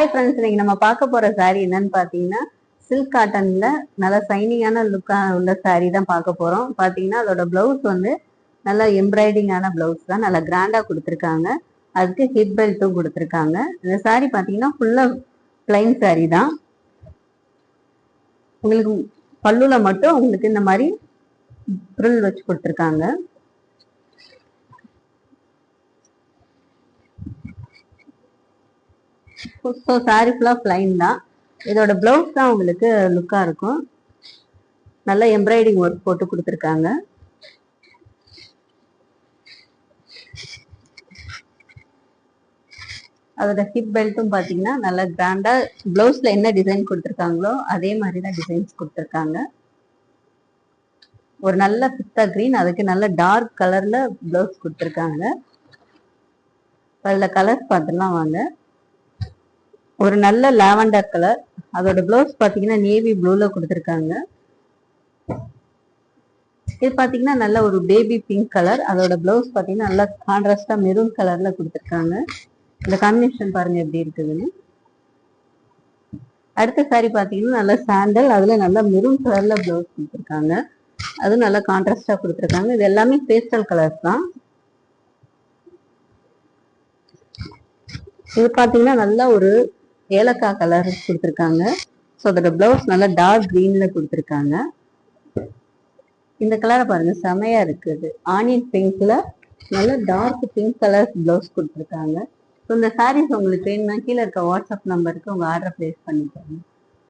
Hi friends, இன்னைக்கு நம்ம பார்க்க போற சாரீ என்னன்னு பாத்தீங்கன்னா சில்க் காட்டன்ல நல்ல சைனிங்கான லுக்கா உள்ள சாரீ தான் பார்க்க போறோம். பாத்தீங்கன்னா அதோட பிளவுஸ் வந்து நல்லா எம்ப்ராய்டிங்கான பிளவுஸ் தான், நல்லா கிராண்டா கொடுத்துருக்காங்க. அதுக்கு ஹிப் பெல்ட்டும் கொடுத்துருக்காங்க. இந்த சாரீ பாத்தீங்கன்னா ஃபுல்லா பிளைன் சாரீ தான். உங்களுக்கு பல்லுல மட்டும் உங்களுக்கு இந்த மாதிரி ஃப்ரில் வச்சு கொடுத்துருக்காங்க. ஸோ சாரி ஃபுல்லாக பிளைன் தான். இதோட பிளவுஸ் தான் உங்களுக்கு லுக்கா இருக்கும். நல்லா எம்ப்ராய்டிங் ஒர்க் போட்டு கொடுத்துருக்காங்க. அதோட ஹிப் பெல்ட்டும் பார்த்தீங்கன்னா நல்லா கிராண்டா பிளவுஸ்ல என்ன டிசைன் கொடுத்துருக்காங்களோ அதே மாதிரி தான் டிசைன்ஸ் கொடுத்துருக்காங்க. ஒரு நல்ல பிஸ்தா கிரீன், அதுக்கு நல்ல டார்க் கலர்ல பிளவுஸ் கொடுத்துருக்காங்க. அதுல கலர்ஸ் பார்த்துலாம் வாங்க. ஒரு நல்ல லாவெண்டர் கலர், அதோட பிளவுஸ் பாத்தீங்கன்னா நேவி ப்ளூல கொடுத்துருக்காங்க. இது பாத்தீங்கன்னா நல்ல ஒரு பேபி பிங்க் கலர், அதோட பிளவுஸ் பாத்தீங்கன்னா நல்லா கான்ட்ராஸ்டா மெரூன் கலர்ல கொடுத்துருக்காங்க. இந்த காம்பினேஷன் பாருங்க எப்படி இருக்குதுன்னு. அடுத்த சாரி பாத்தீங்கன்னா நல்ல சாண்டல், அதுல நல்லா மெரூன் கலர்ல பிளவுஸ் கொடுத்துருக்காங்க. அது நல்லா கான்ட்ராஸ்டா கொடுத்துருக்காங்க. இது எல்லாமே பேஸ்டல் கலர்ஸ் தான். இது பாத்தீங்கன்னா நல்லா ஒரு ஏலக்காய் கலர் கொடுத்துருக்காங்க. ஸோ அதோட பிளவுஸ் நல்லா டார்க் கிரீன்ல கொடுத்துருக்காங்க. இந்த கலரை பாருங்க, செமையா இருக்குது. ஆனியன் பிங்க்ல நல்ல டார்க் பிங்க் கலர் பிளவுஸ் கொடுத்துருக்காங்க. ஸோ இந்த சாரீஸ் உங்களுக்கு வேணும்னா கீழே இருக்க வாட்ஸ்அப் நம்பருக்கு உங்க ஆர்டர் பிளேஸ் பண்ணிக்கோங்க.